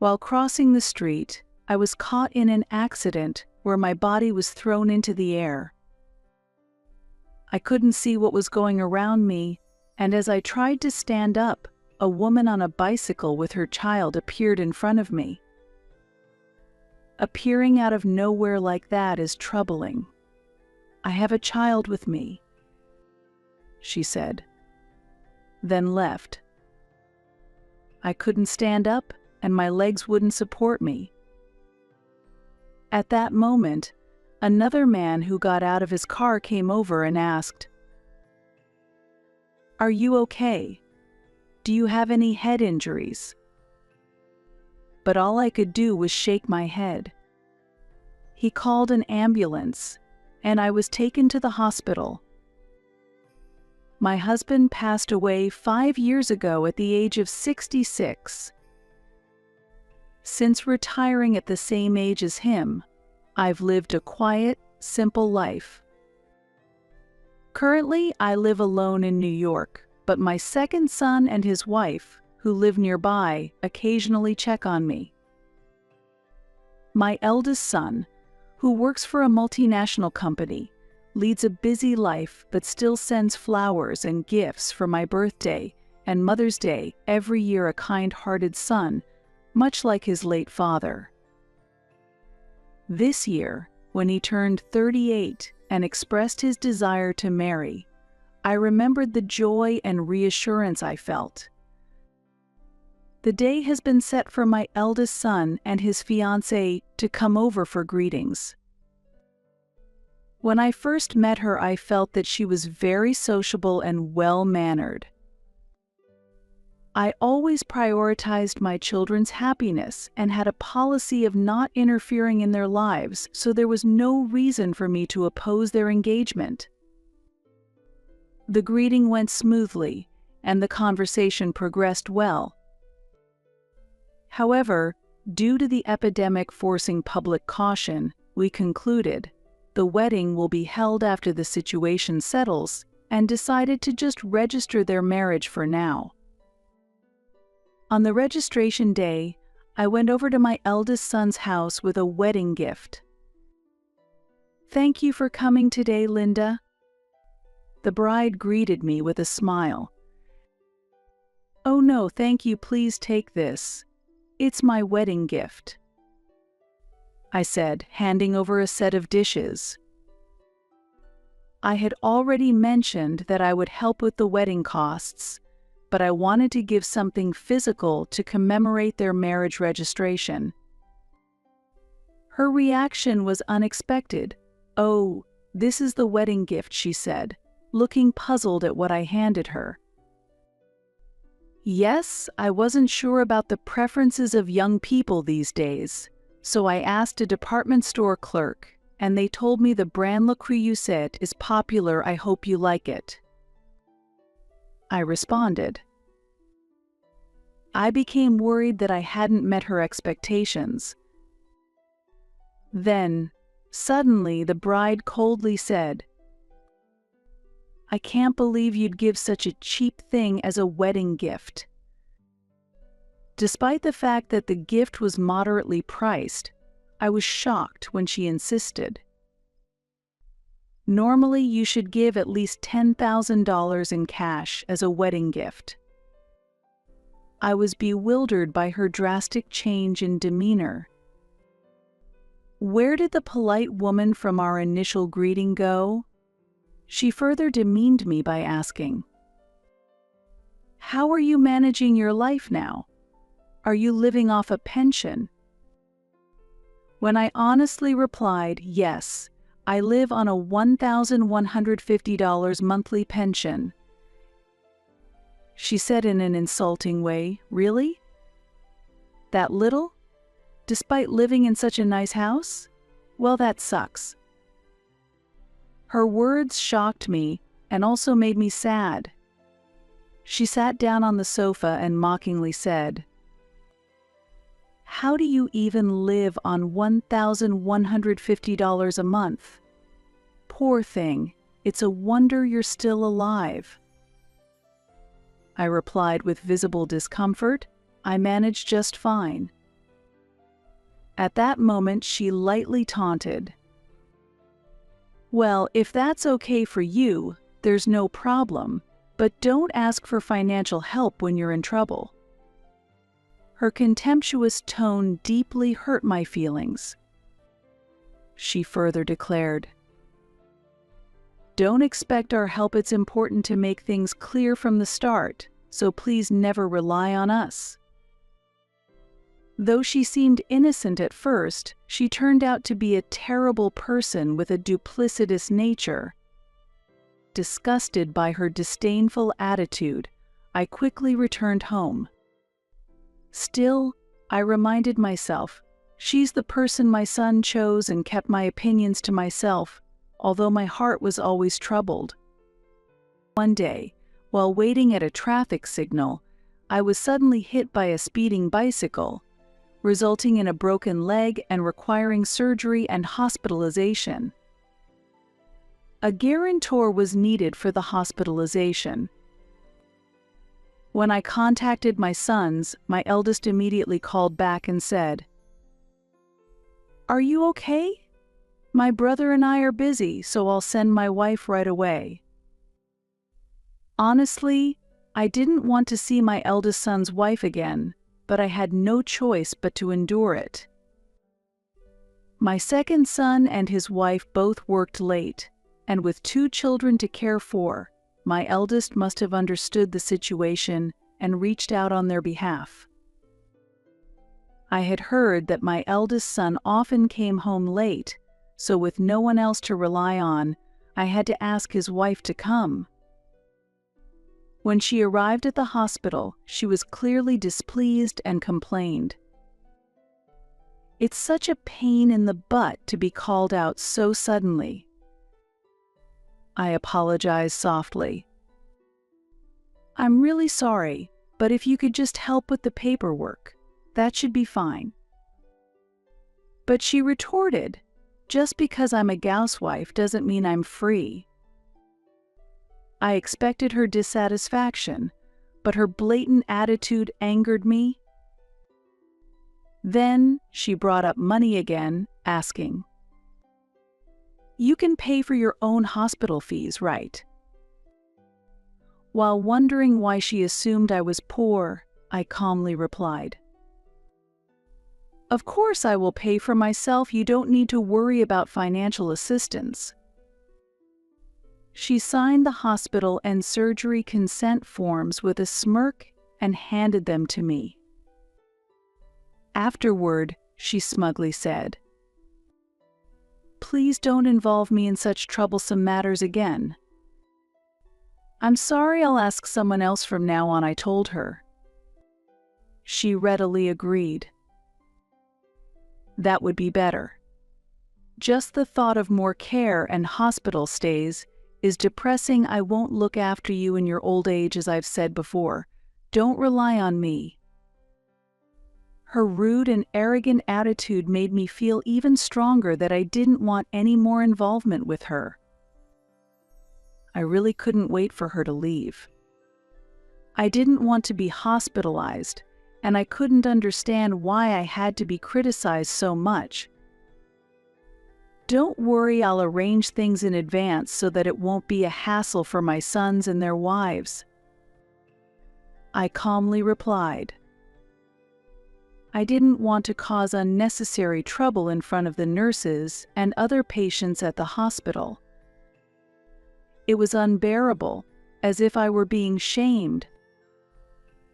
While crossing the street, I was caught in an accident where my body was thrown into the air. I couldn't see what was going around me, and as I tried to stand up, a woman on a bicycle with her child appeared in front of me. Appearing out of nowhere like that is troubling. "I have a child with me," she said, then left. I couldn't stand up, and my legs wouldn't support me. At that moment, another man who got out of his car came over and asked, "Are you okay? Do you have any head injuries?" But all I could do was shake my head. He called an ambulance, and I was taken to the hospital. My husband passed away 5 years ago at the age of 66. Since retiring at the same age as him, I've lived a quiet, simple life. Currently, I live alone in New York, but my second son and his wife, who live nearby, occasionally check on me. My eldest son, who works for a multinational company, leads a busy life but still sends flowers and gifts for my birthday and Mother's Day every year, a kind-hearted son, much like his late father. This year, when he turned 38 and expressed his desire to marry, I remembered the joy and reassurance I felt. The day has been set for my eldest son and his fiancée to come over for greetings. When I first met her, I felt that she was very sociable and well-mannered. I always prioritized my children's happiness and had a policy of not interfering in their lives, so there was no reason for me to oppose their engagement. The greeting went smoothly, and the conversation progressed well. However, due to the epidemic forcing public caution, we concluded the wedding will be held after the situation settles, and decided to just register their marriage for now. On the registration day, I went over to my eldest son's house with a wedding gift. "Thank you for coming today, Linda." The bride greeted me with a smile. "Oh no, thank you, please take this. It's my wedding gift," I said, handing over a set of dishes. I had already mentioned that I would help with the wedding costs, but I wanted to give something physical to commemorate their marriage registration. Her reaction was unexpected. "Oh, this is the wedding gift," she said, looking puzzled at what I handed her. Yes, I wasn't sure about the preferences of young people these days, so I asked a department store clerk, and they told me the brand Le Creuset is popular. "I hope you like it," I responded. I became worried that I hadn't met her expectations. Then, suddenly, the bride coldly said, "I can't believe you'd give such a cheap thing as a wedding gift." Despite the fact that the gift was moderately priced, I was shocked when she insisted. Normally, you should give at least $10,000 in cash as a wedding gift. I was bewildered by her drastic change in demeanor. Where did the polite woman from our initial greeting go? She further demeaned me by asking, "How are you managing your life now? Are you living off a pension?" When I honestly replied, "Yes, I live on a $1,150 monthly pension," she said in an insulting way, "Really? That little? Despite living in such a nice house? Well, that sucks." Her words shocked me and also made me sad. She sat down on the sofa and mockingly said, "How do you even live on $1,150 a month? Poor thing, it's a wonder you're still alive." I replied with visible discomfort, "I manage just fine." At that moment, she lightly taunted. "Well, if that's okay for you, there's no problem, but don't ask for financial help when you're in trouble." Her contemptuous tone deeply hurt my feelings. She further declared, "Don't expect our help. It's important to make things clear from the start, so please never rely on us." Though she seemed innocent at first, she turned out to be a terrible person with a duplicitous nature. Disgusted by her disdainful attitude, I quickly returned home. Still, I reminded myself, she's the person my son chose, and kept my opinions to myself, although my heart was always troubled. One day, while waiting at a traffic signal, I was suddenly hit by a speeding bicycle, resulting in a broken leg and requiring surgery and hospitalization. A guarantor was needed for the hospitalization. When I contacted my sons, my eldest immediately called back and said, "Are you okay? My brother and I are busy, so I'll send my wife right away." Honestly, I didn't want to see my eldest son's wife again, but I had no choice but to endure it. My second son and his wife both worked late, and with 2 children to care for, my eldest must have understood the situation and reached out on their behalf. I had heard that my eldest son often came home late, so with no one else to rely on, I had to ask his wife to come. When she arrived at the hospital, she was clearly displeased and complained. "It's such a pain in the butt to be called out so suddenly." I apologized softly. "I'm really sorry, but if you could just help with the paperwork, that should be fine." But she retorted, "Just because I'm a housewife doesn't mean I'm free." I expected her dissatisfaction, but her blatant attitude angered me. Then she brought up money again, asking, "You can pay for your own hospital fees, right?" While wondering why she assumed I was poor, I calmly replied, "Of course I will pay for myself. You don't need to worry about financial assistance." She signed the hospital and surgery consent forms with a smirk and handed them to me. Afterward, she smugly said, "Please don't involve me in such troublesome matters again." "I'm sorry, I'll ask someone else from now on," I told her. She readily agreed. That would be better. Just the thought of more care and hospital stays is depressing. "I won't look after you in your old age, as I've said before. Don't rely on me." Her rude and arrogant attitude made me feel even stronger that I didn't want any more involvement with her. I really couldn't wait for her to leave. I didn't want to be hospitalized, and I couldn't understand why I had to be criticized so much. "Don't worry, I'll arrange things in advance so that it won't be a hassle for my sons and their wives," I calmly replied. I didn't want to cause unnecessary trouble in front of the nurses and other patients at the hospital. It was unbearable, as if I were being shamed.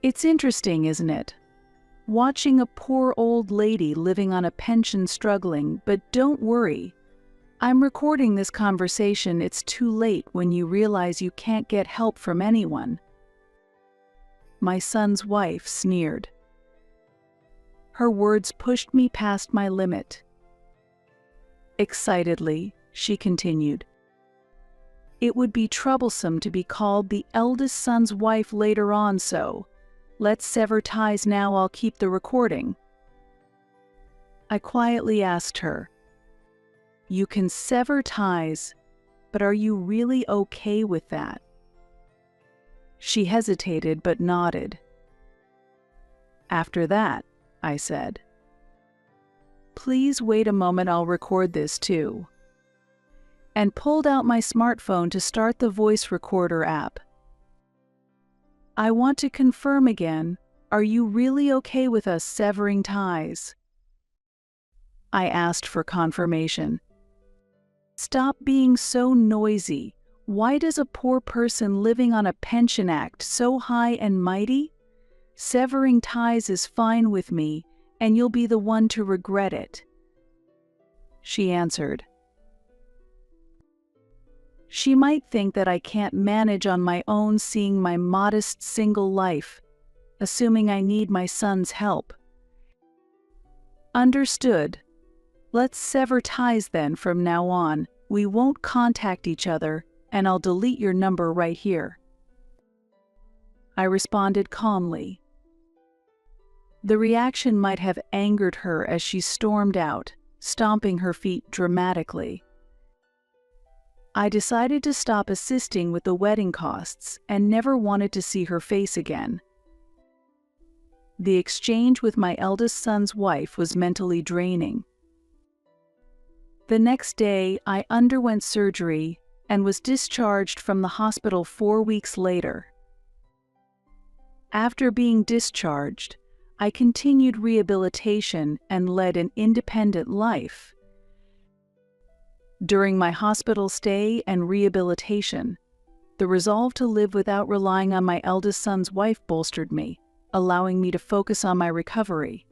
It's interesting, isn't it? Watching a poor old lady living on a pension struggling, but don't worry. I'm recording this conversation. It's too late when you realize you can't get help from anyone. My son's wife sneered. Her words pushed me past my limit. Excitedly, she continued, "It would be troublesome to be called the eldest son's wife later on, so let's sever ties now. I'll keep the recording." I quietly asked her, "You can sever ties, but are you really okay with that?" She hesitated but nodded. "After that," I said, Please wait a moment, I'll record this too. And pulled out my smartphone to start the voice recorder app. I want to confirm again, are you really okay with us severing ties? I asked for confirmation. Stop being so noisy. Why does a poor person living on a pension act so high and mighty? Severing ties is fine with me, and you'll be the one to regret it. She answered. She might think that I can't manage on my own, seeing my modest single life, assuming I need my son's help. Understood. Let's sever ties then from now on. We won't contact each other, and I'll delete your number right here. I responded calmly. The reaction might have angered her as she stormed out, stomping her feet dramatically. I decided to stop assisting with the wedding costs and never wanted to see her face again. The exchange with my eldest son's wife was mentally draining. The next day, I underwent surgery and was discharged from the hospital 4 weeks later. After being discharged, I continued rehabilitation and led an independent life. During my hospital stay and rehabilitation, the resolve to live without relying on my eldest son's wife bolstered me, allowing me to focus on my recovery.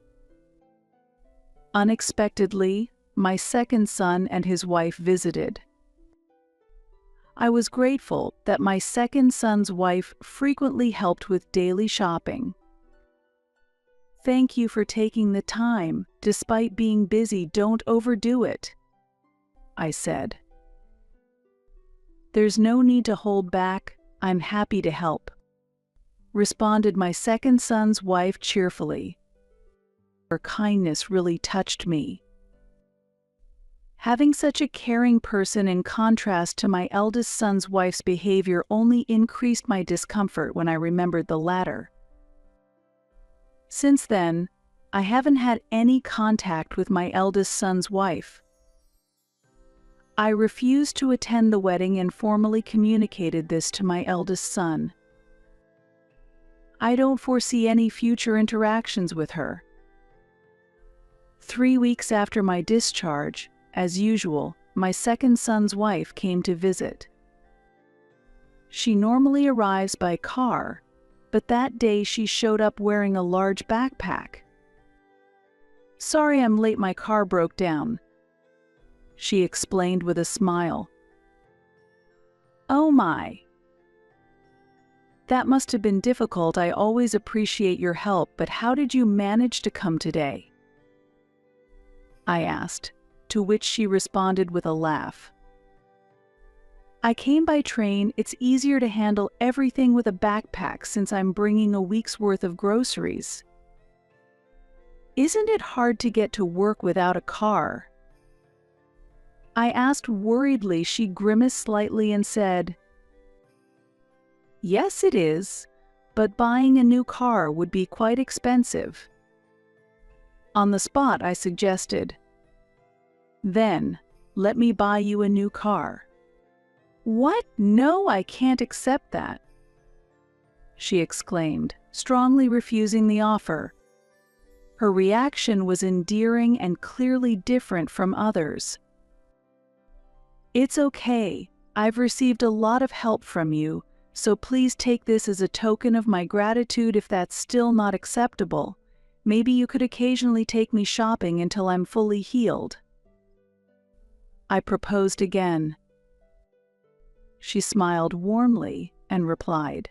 Unexpectedly, my second son and his wife visited. I was grateful that my second son's wife frequently helped with daily shopping. Thank you for taking the time. Despite being busy, don't overdo it, I said. There's no need to hold back. I'm happy to help, responded my second son's wife cheerfully. Her kindness really touched me. Having such a caring person in contrast to my eldest son's wife's behavior only increased my discomfort when I remembered the latter. Since then, I haven't had any contact with my eldest son's wife. I refused to attend the wedding and formally communicated this to my eldest son. I don't foresee any future interactions with her. 3 weeks after my discharge, as usual, my second son's wife came to visit. She normally arrives by car, but that day she showed up wearing a large backpack. Sorry I'm late, my car broke down, she explained with a smile. Oh my. That must have been difficult. I always appreciate your help, but how did you manage to come today? I asked, to which she responded with a laugh. I came by train. It's easier to handle everything with a backpack since I'm bringing a week's worth of groceries. Isn't it hard to get to work without a car? I asked worriedly. She grimaced slightly and said, Yes, it is, but buying a new car would be quite expensive. On the spot, I suggested, Then, let me buy you a new car. What? No, I can't accept that, she exclaimed, strongly refusing the offer. Her reaction was endearing and clearly different from others. It's okay. I've received a lot of help from you, so please take this as a token of my gratitude. If that's still not acceptable, maybe you could occasionally take me shopping until I'm fully healed. I proposed again. She smiled warmly and replied,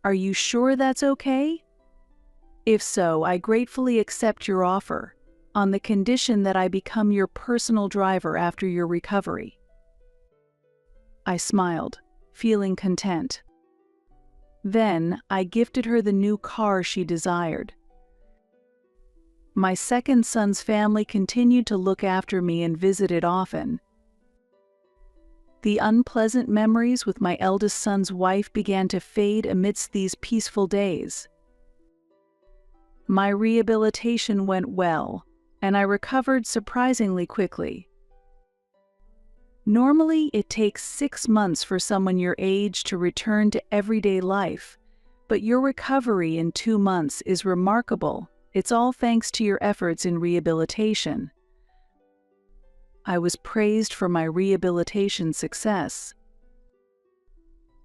Are you sure that's okay? If so, I gratefully accept your offer, on the condition that I become your personal driver after your recovery. I smiled, feeling content. Then, I gifted her the new car she desired. My second son's family continued to look after me and visited often. The unpleasant memories with my eldest son's wife began to fade amidst these peaceful days. My rehabilitation went well, and I recovered surprisingly quickly. Normally, it takes 6 months for someone your age to return to everyday life, but your recovery in 2 months is remarkable. It's all thanks to your efforts in rehabilitation. I was praised for my rehabilitation success.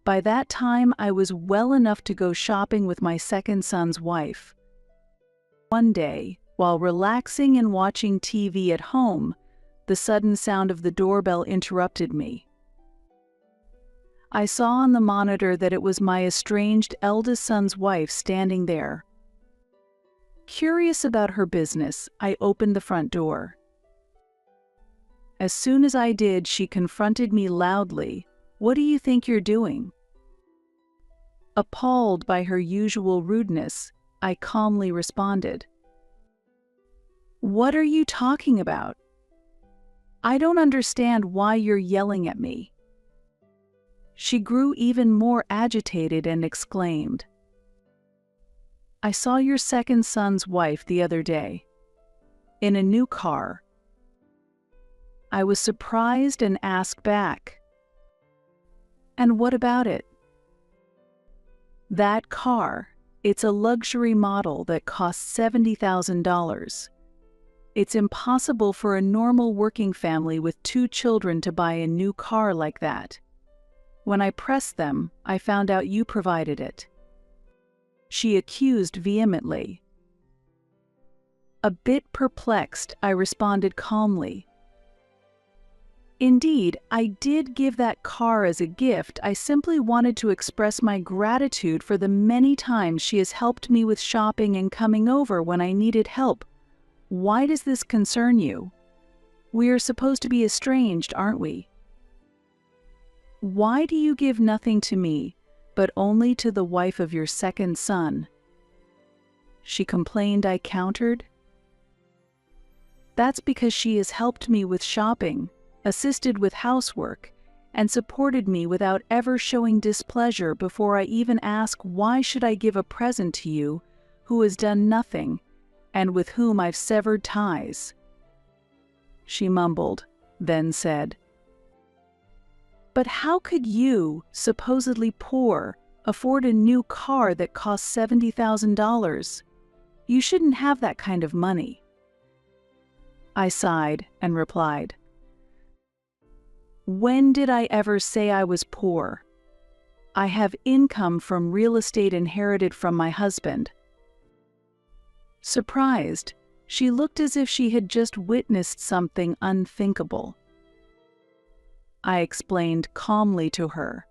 By that time, I was well enough to go shopping with my second son's wife. One day, while relaxing and watching TV at home, the sudden sound of the doorbell interrupted me. I saw on the monitor that it was my estranged eldest son's wife standing there. Curious about her business, I opened the front door. As soon as I did, she confronted me loudly. "What do you think you're doing?" Appalled by her usual rudeness, I calmly responded, "What are you talking about? I don't understand why you're yelling at me." She grew even more agitated and exclaimed, "I saw your second son's wife the other day, in a new car." I was surprised and asked back, "And what about it?" "That car, it's a luxury model that costs $70,000. It's impossible for a normal working family with 2 children to buy a new car like that. When I pressed them, I found out you provided it." She accused vehemently. A bit perplexed, I responded calmly, "Indeed, I did give that car as a gift. I simply wanted to express my gratitude for the many times she has helped me with shopping and coming over when I needed help. Why does this concern you? We are supposed to be estranged, aren't we? Why do you give nothing to me, but only to the wife of your second son?" She complained, I countered. "That's because she has helped me with shopping, assisted with housework, and supported me without ever showing displeasure before I even ask why should I give a present to you who has done nothing and with whom I've severed ties." She mumbled, then said, "But how could you, supposedly poor, afford a new car that costs $70,000? You shouldn't have that kind of money." I sighed and replied, "When did I ever say I was poor? I have income from real estate inherited from my husband." Surprised, she looked as if she had just witnessed something unthinkable. I explained calmly to her.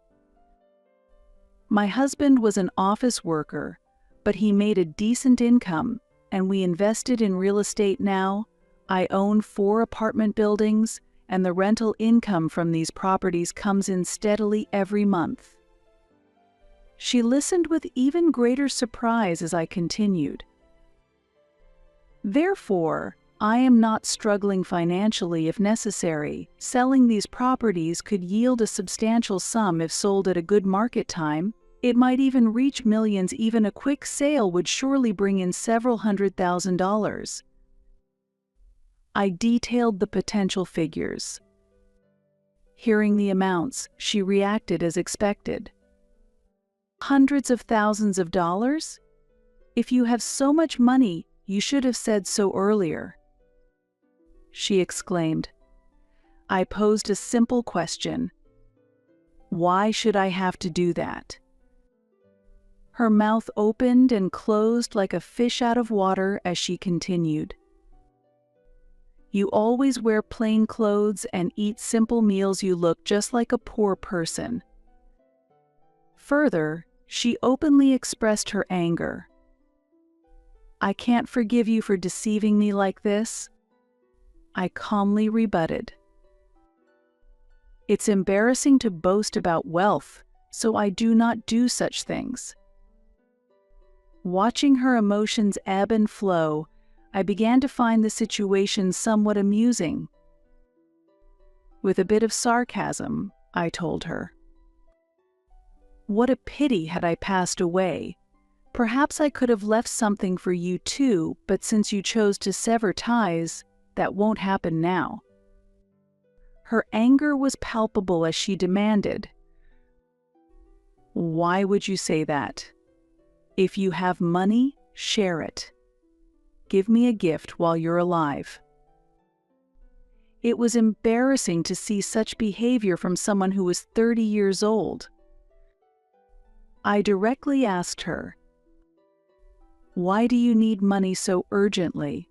"My husband was an office worker, but he made a decent income, and we invested in real estate now. I own 4 apartment buildings, and the rental income from these properties comes in steadily every month." She listened with even greater surprise as I continued. "Therefore, I am not struggling financially if necessary. Selling these properties could yield a substantial sum if sold at a good market time. It might even reach millions. Even a quick sale would surely bring in several $100,000. I detailed the potential figures. Hearing the amounts, she reacted as expected. "Hundreds of thousands of dollars? If you have so much money, you should have said so earlier," she exclaimed. I posed a simple question. "Why should I have to do that?" Her mouth opened and closed like a fish out of water as she continued. "You always wear plain clothes and eat simple meals. You look just like a poor person." Further, she openly expressed her anger. "I can't forgive you for deceiving me like this," I calmly rebutted. "It's embarrassing to boast about wealth, so I do not do such things." Watching her emotions ebb and flow, I began to find the situation somewhat amusing. With a bit of sarcasm, I told her, "What a pity had I passed away. Perhaps I could have left something for you too, but since you chose to sever ties, that won't happen now." Her anger was palpable as she demanded, "Why would you say that? If you have money, share it. Give me a gift while you're alive." It was embarrassing to see such behavior from someone who was 30 years old. I directly asked her, "Why do you need money so urgently?"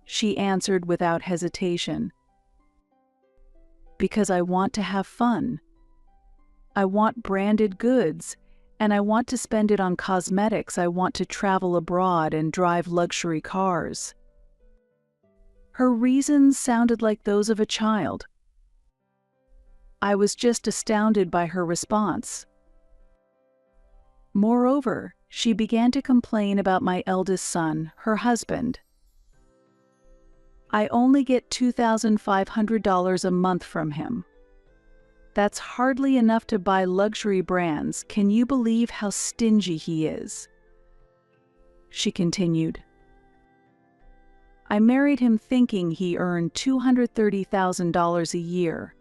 She answered without hesitation, "Because I want to have fun. I want branded goods, and I want to spend it on cosmetics. I want to travel abroad and drive luxury cars." Her reasons sounded like those of a child. I was just astounded by her response. Moreover, she began to complain about my eldest son, her husband. "I only get $2,500 a month from him. That's hardly enough to buy luxury brands. Can you believe how stingy he is?" She continued, "I married him thinking he earned $230,000 a year,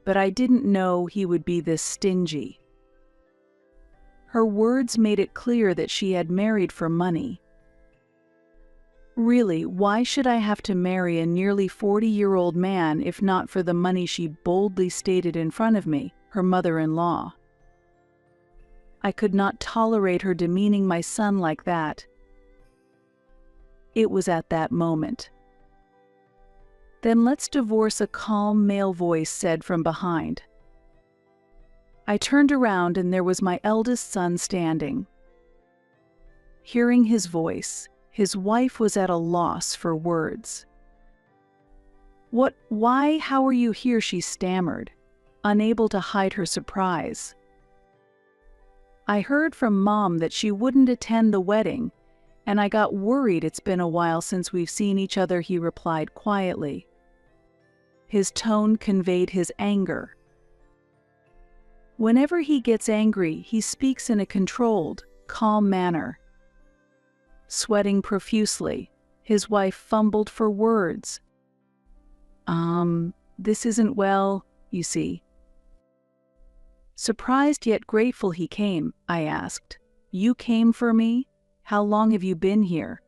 but I didn't know he would be this stingy." Her words made it clear that she had married for money. Really, why should I have to marry a nearly 40-year-old man if not for the money she boldly stated in front of me, her mother-in-law? I could not tolerate her demeaning my son like that. It was at that moment. "Then let's divorce," a calm male voice said from behind. I turned around and there was my eldest son standing. Hearing his voice, his wife was at a loss for words. "What, why, how are you here?" she stammered, unable to hide her surprise. "I heard from Mom that she wouldn't attend the wedding, and I got worried. It's been a while since we've seen each other," he replied quietly. His tone conveyed his anger. Whenever he gets angry, he speaks in a controlled, calm manner. Sweating profusely, his wife fumbled for words. This isn't well, you see." Surprised yet grateful he came, I asked, "You came for me? How long have you been here?"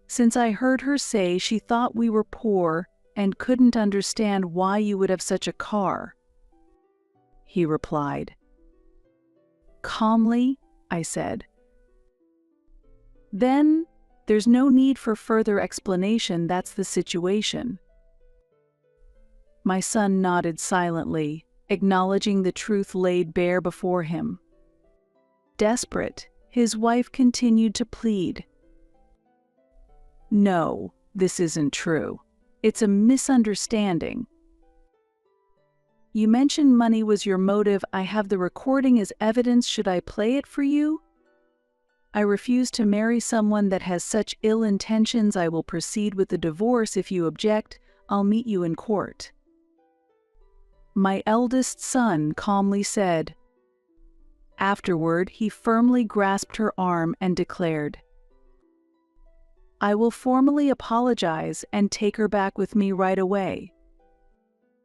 Since I heard her say she thought we were poor and couldn't understand why you would have such a car, he replied. Calmly, I said, "Then, there's no need for further explanation. That's the situation." My son nodded silently, acknowledging the truth laid bare before him. Desperate, his wife continued to plead. "No, this isn't true. It's a misunderstanding. You mentioned money was your motive. I have the recording as evidence. Should I play it for you? I refuse to marry someone that has such ill intentions. I will proceed with the divorce. If you object, I'll meet you in court." My eldest son calmly said. Afterward, he firmly grasped her arm and declared, "I will formally apologize and take her back with me right away,"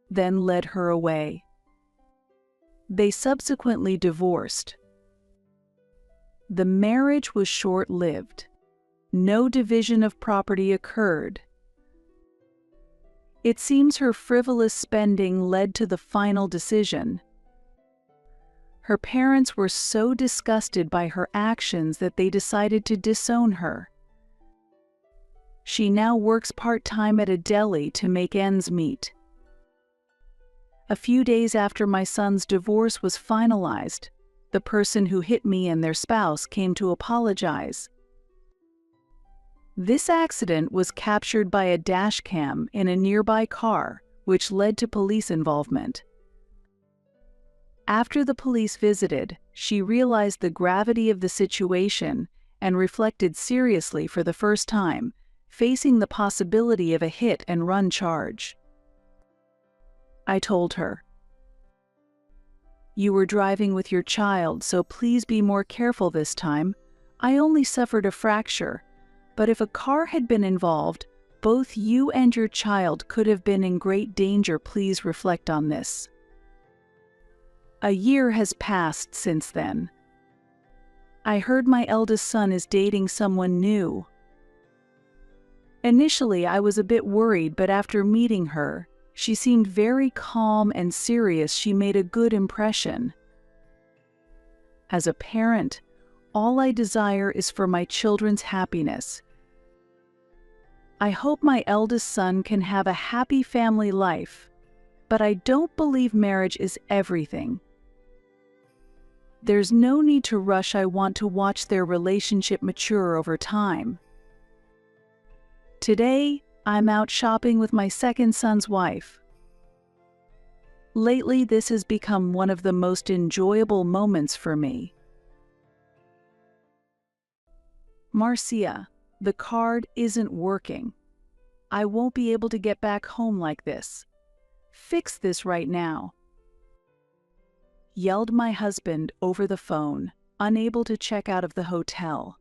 then led her away. They subsequently divorced. The marriage was short-lived. No division of property occurred. It seems her frivolous spending led to the final decision. Her parents were so disgusted by her actions that they decided to disown her. She now works part-time at a deli to make ends meet. A few days after my son's divorce was finalized, the person who hit me and their spouse came to apologize. This accident was captured by a dashcam in a nearby car, which led to police involvement. After the police visited, she realized the gravity of the situation and reflected seriously for the first time, facing the possibility of a hit-and-run charge. I told her, You were driving with your child, so please be more careful this time. I only suffered a fracture, but if a car had been involved, both you and your child could have been in great danger. Please reflect on this." A year has passed since then. I heard my eldest son is dating someone new. Initially, I was a bit worried, but after meeting her, she seemed very calm and serious. She made a good impression. As a parent, all I desire is for my children's happiness. I hope my eldest son can have a happy family life, but I don't believe marriage is everything. There's no need to rush. I want to watch their relationship mature over time. Today, I'm out shopping with my second son's wife. Lately, this has become one of the most enjoyable moments for me. Marcia, the card isn't working. I won't be able to get back home like this. Fix this right now," yelled my husband over the phone, unable to check out of the hotel.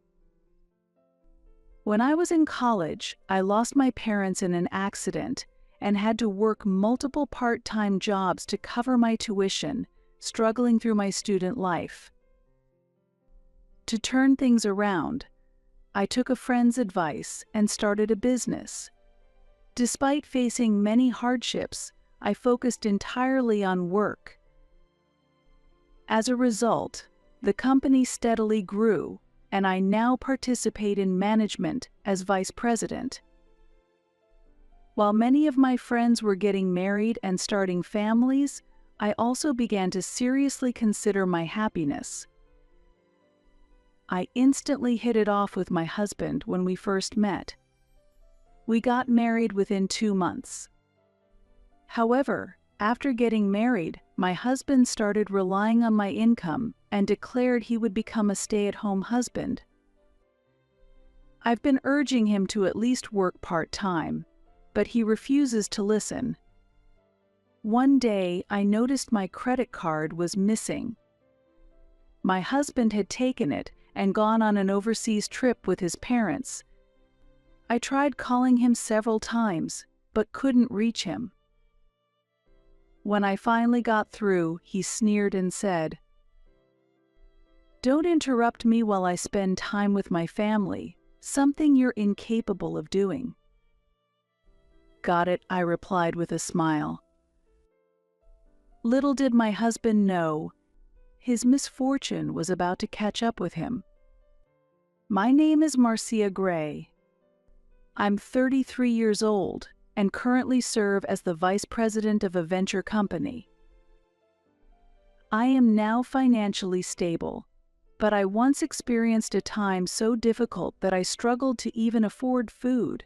When I was in college, I lost my parents in an accident and had to work multiple part-time jobs to cover my tuition, struggling through my student life. To turn things around, I took a friend's advice and started a business. Despite facing many hardships, I focused entirely on work. As a result, the company steadily grew, and I now participate in management as vice president. While many of my friends were getting married and starting families, I also began to seriously consider my happiness. I instantly hit it off with my husband when we first met. We got married within 2 months. However, after getting married, my husband started relying on my income and declared he would become a stay-at-home husband. I've been urging him to at least work part-time, but he refuses to listen. One day, I noticed my credit card was missing. My husband had taken it and gone on an overseas trip with his parents. I tried calling him several times, but couldn't reach him. When I finally got through, he sneered and said, "Don't interrupt me while I spend time with my family, something you're incapable of doing." "Got it," I replied with a smile. Little did my husband know, his misfortune was about to catch up with him. My name is Marcia Gray. I'm 33 years old and currently serve as the vice president of a venture company. I am now financially stable, but I once experienced a time so difficult that I struggled to even afford food.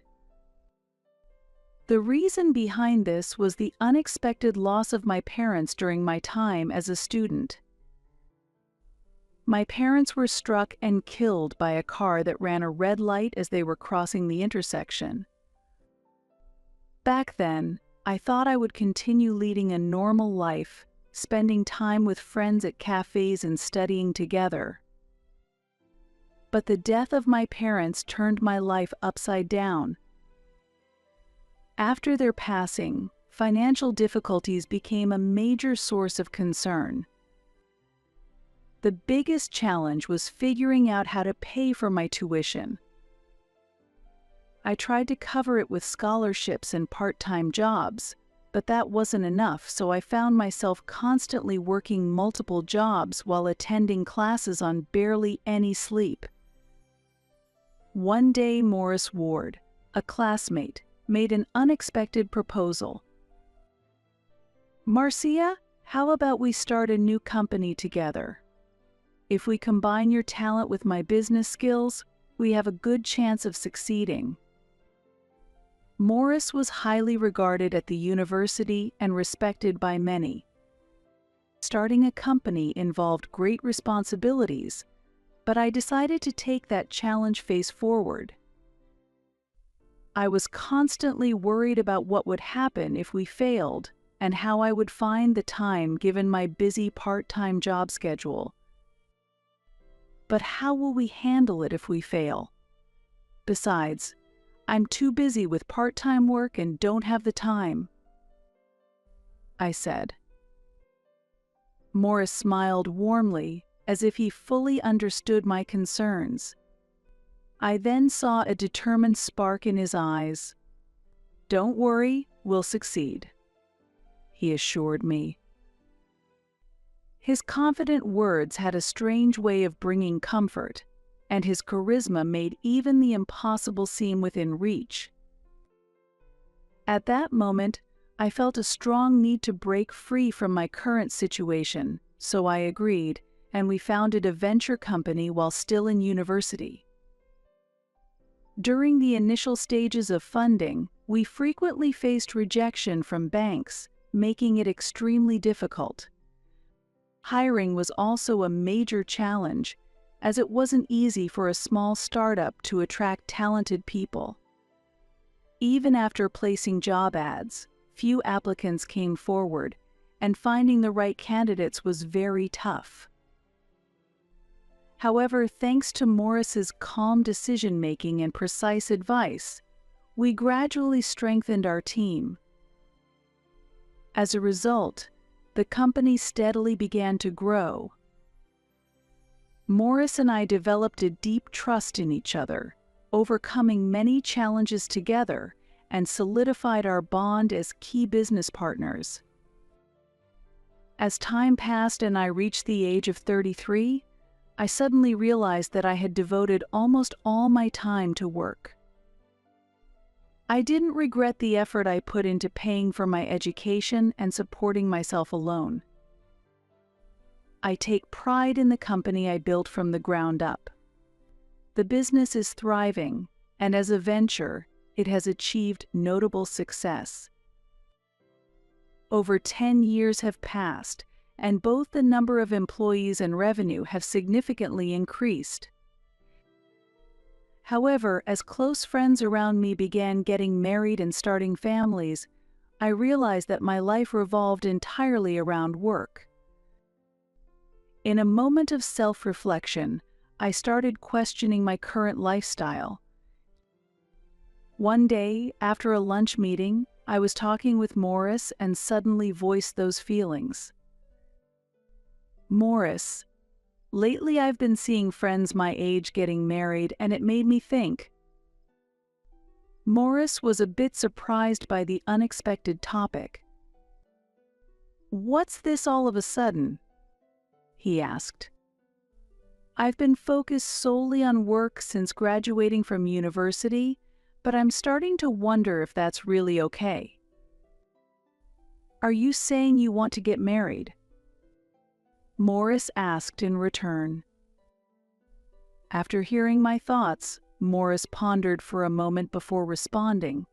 The reason behind this was the unexpected loss of my parents during my time as a student. My parents were struck and killed by a car that ran a red light as they were crossing the intersection. Back then, I thought I would continue leading a normal life, spending time with friends at cafes and studying together. But the death of my parents turned my life upside down. After their passing, financial difficulties became a major source of concern. The biggest challenge was figuring out how to pay for my tuition. I tried to cover it with scholarships and part-time jobs, but that wasn't enough, so I found myself constantly working multiple jobs while attending classes on barely any sleep. One day, Morris Ward, a classmate, made an unexpected proposal. "Marcia, how about we start a new company together? If we combine your talent with my business skills, we have a good chance of succeeding." Morris was highly regarded at the university and respected by many. Starting a company involved great responsibilities, but I decided to take that challenge face forward. I was constantly worried about what would happen if we failed, and how I would find the time given my busy part-time job schedule. But how will we handle it if we fail? Besides, I'm too busy with part-time work and don't have the time, I said. Morris smiled warmly, as if he fully understood my concerns. I then saw a determined spark in his eyes. "Don't worry, we'll succeed," he assured me. His confident words had a strange way of bringing comfort, and his charisma made even the impossible seem within reach. At that moment, I felt a strong need to break free from my current situation, so I agreed, and we founded a venture company while still in university. During the initial stages of funding, we frequently faced rejection from banks, making it extremely difficult. Hiring was also a major challenge, as it wasn't easy for a small startup to attract talented people. Even after placing job ads, few applicants came forward, and finding the right candidates was very tough. However, thanks to Morris's calm decision-making and precise advice, we gradually strengthened our team. As a result, the company steadily began to grow. Morris and I developed a deep trust in each other, overcoming many challenges together, and solidified our bond as key business partners. As time passed and I reached the age of 33, I suddenly realized that I had devoted almost all my time to work. I didn't regret the effort I put into paying for my education and supporting myself alone. I take pride in the company I built from the ground up. The business is thriving, and as a venture, it has achieved notable success. Over 10 years have passed, and both the number of employees and revenue have significantly increased. However, as close friends around me began getting married and starting families, I realized that my life revolved entirely around work. In a moment of self-reflection, I started questioning my current lifestyle. One day, after a lunch meeting, I was talking with Morris and suddenly voiced those feelings. "Morris, lately I've been seeing friends my age getting married, and it made me think." Morris was a bit surprised by the unexpected topic. "What's this all of a sudden?" he asked. "I've been focused solely on work since graduating from university, but I'm starting to wonder if that's really okay." "Are you saying you want to get married?" Morris asked in return. After hearing my thoughts, Morris pondered for a moment before responding.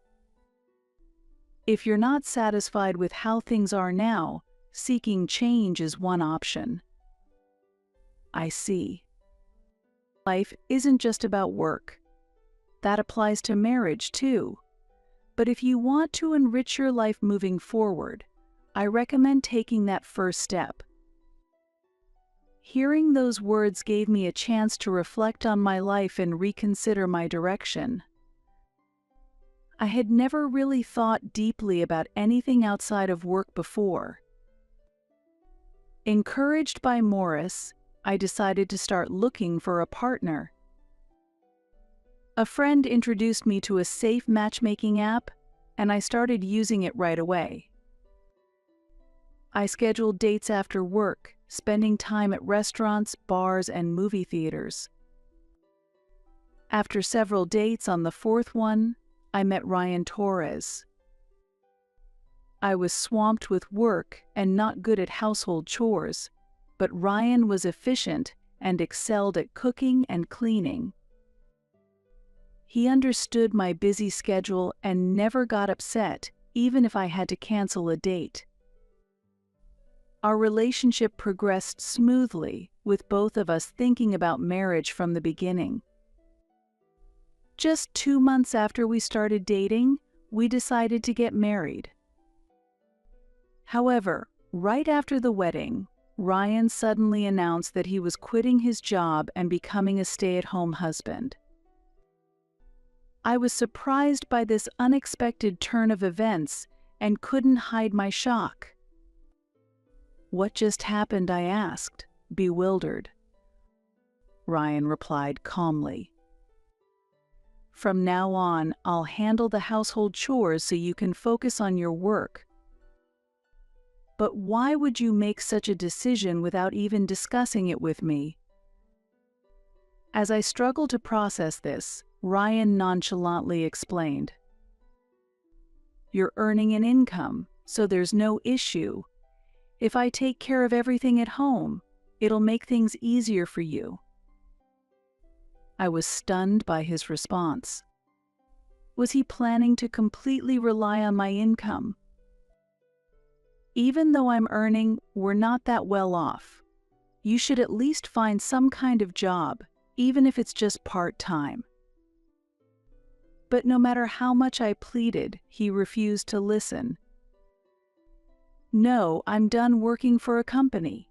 "If you're not satisfied with how things are now, seeking change is one option." "I see. Life isn't just about work. That applies to marriage too. But if you want to enrich your life moving forward, I recommend taking that first step." Hearing those words gave me a chance to reflect on my life and reconsider my direction. I had never really thought deeply about anything outside of work before. Encouraged by Morris, I decided to start looking for a partner. A friend introduced me to a safe matchmaking app, and I started using it right away. I scheduled dates after work, spending time at restaurants, bars, and movie theaters. After several dates on the fourth one, I met Ryan Torres. I was swamped with work and not good at household chores, but Ryan was efficient and excelled at cooking and cleaning. He understood my busy schedule and never got upset, even if I had to cancel a date. Our relationship progressed smoothly, with both of us thinking about marriage from the beginning. Just 2 months after we started dating, we decided to get married. However, right after the wedding, Ryan suddenly announced that he was quitting his job and becoming a stay-at-home husband. I was surprised by this unexpected turn of events and couldn't hide my shock. "What just happened?" I asked, bewildered. Ryan replied calmly, "From now on, I'll handle the household chores so you can focus on your work." "But why would you make such a decision without even discussing it with me?" As I struggled to process this, Ryan nonchalantly explained, "You're earning an income, so there's no issue. If I take care of everything at home, it'll make things easier for you." I was stunned by his response. Was he planning to completely rely on my income? "Even though I'm earning, we're not that well off. You should at least find some kind of job, even if it's just part-time." But no matter how much I pleaded, he refused to listen. "No, I'm done working for a company.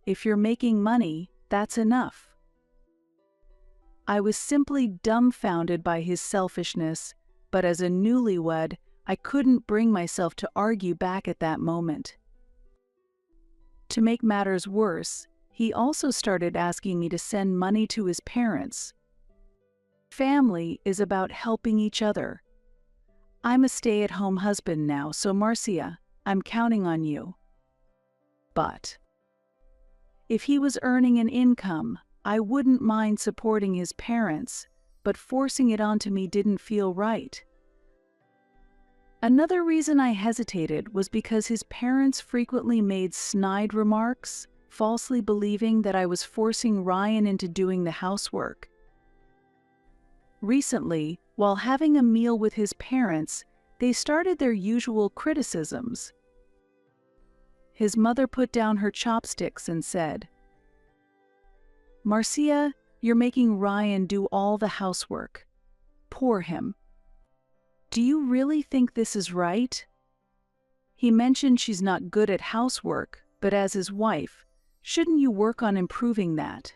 If you're making money, that's enough." I was simply dumbfounded by his selfishness, but as a newlywed, I couldn't bring myself to argue back at that moment. To make matters worse, he also started asking me to send money to his parents. Family is about helping each other. I'm a stay-at-home husband now, so Marcia, I'm counting on you. But if he was earning an income, I wouldn't mind supporting his parents, but forcing it onto me didn't feel right. Another reason I hesitated was because his parents frequently made snide remarks, falsely believing that I was forcing Ryan into doing the housework. Recently, while having a meal with his parents, they started their usual criticisms. His mother put down her chopsticks and said, "Marcia, you're making Ryan do all the housework. Poor him. Do you really think this is right? He mentioned she's not good at housework, but as his wife, shouldn't you work on improving that?"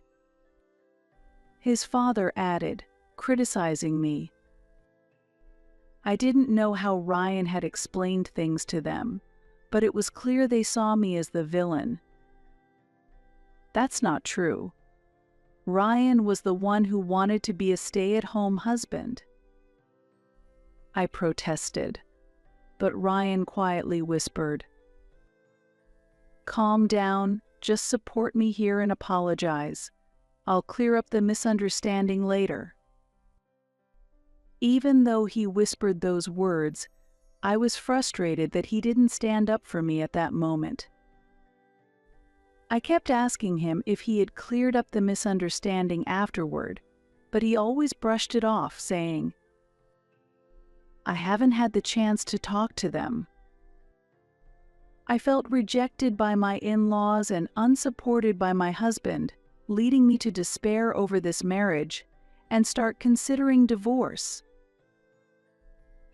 His father added, criticizing me. I didn't know how Ryan had explained things to them, but it was clear they saw me as the villain. That's not true. Ryan was the one who wanted to be a stay-at-home husband. I protested, but Ryan quietly whispered, "Calm down, just support me here and apologize. I'll clear up the misunderstanding later." Even though he whispered those words, I was frustrated that he didn't stand up for me at that moment. I kept asking him if he had cleared up the misunderstanding afterward, but he always brushed it off, saying, "I haven't had the chance to talk to them." I felt rejected by my in-laws and unsupported by my husband, leading me to despair over this marriage and start considering divorce.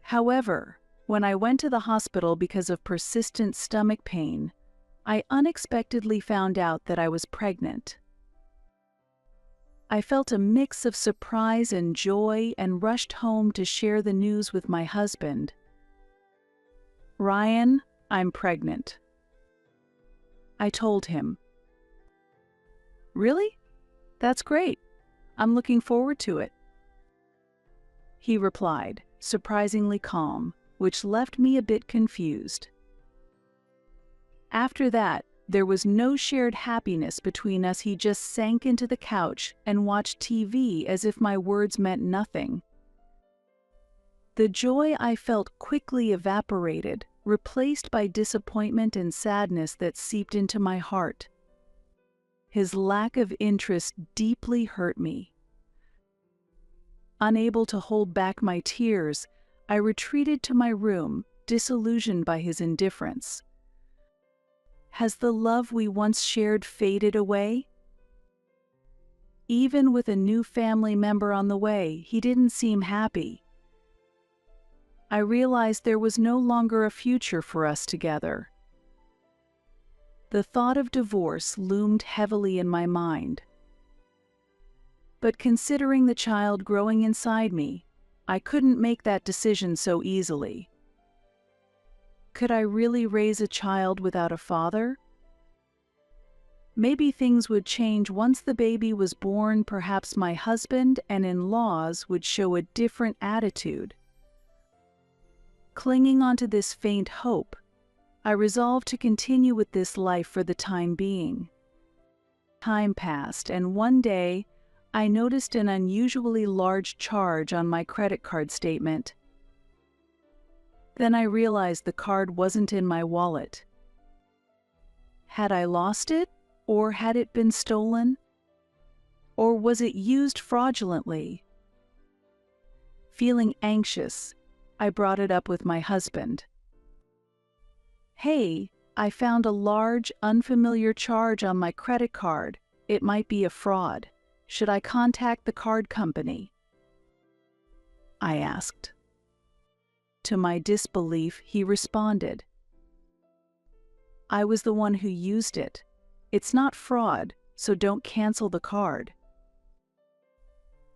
However, when I went to the hospital because of persistent stomach pain, I unexpectedly found out that I was pregnant. I felt a mix of surprise and joy and rushed home to share the news with my husband. "Ryan, I'm pregnant." I told him. "Really? That's great. I'm looking forward to it." He replied, surprisingly calm, which left me a bit confused. After that, there was no shared happiness between us. He just sank into the couch and watched TV as if my words meant nothing. The joy I felt quickly evaporated, replaced by disappointment and sadness that seeped into my heart. His lack of interest deeply hurt me. Unable to hold back my tears, I retreated to my room, disillusioned by his indifference. Has the love we once shared faded away? Even with a new family member on the way, he didn't seem happy. I realized there was no longer a future for us together. The thought of divorce loomed heavily in my mind. But considering the child growing inside me, I couldn't make that decision so easily. Could I really raise a child without a father? Maybe things would change once the baby was born. Perhaps my husband and in-laws would show a different attitude. Clinging onto this faint hope, I resolved to continue with this life for the time being. Time passed, and one day, I noticed an unusually large charge on my credit card statement. Then I realized the card wasn't in my wallet. Had I lost it, or had it been stolen? Or was it used fraudulently? Feeling anxious, I brought it up with my husband. "Hey, I found a large, unfamiliar charge on my credit card. It might be a fraud. Should I contact the card company?" I asked. To my disbelief, he responded, "I was the one who used it. It's not fraud, so don't cancel the card."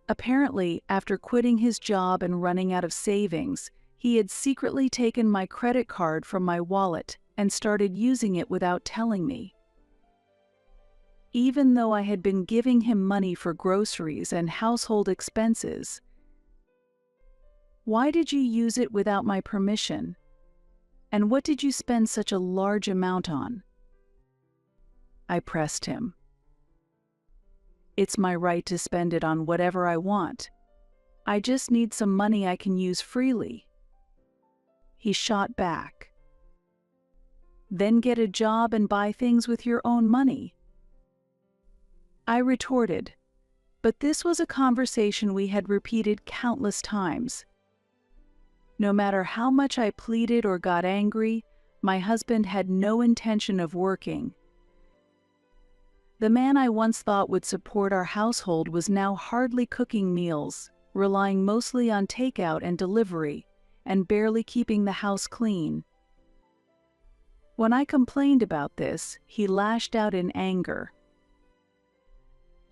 Apparently, after quitting his job and running out of savings, he had secretly taken my credit card from my wallet and started using it without telling me. Even though I had been giving him money for groceries and household expenses. "Why did you use it without my permission? And what did you spend such a large amount on?" I pressed him. "It's my right to spend it on whatever I want. I just need some money I can use freely." He shot back. "Then get a job and buy things with your own money." I retorted, but this was a conversation we had repeated countless times. No matter how much I pleaded or got angry, my husband had no intention of working. The man I once thought would support our household was now hardly cooking meals, relying mostly on takeout and delivery, and barely keeping the house clean. When I complained about this, he lashed out in anger.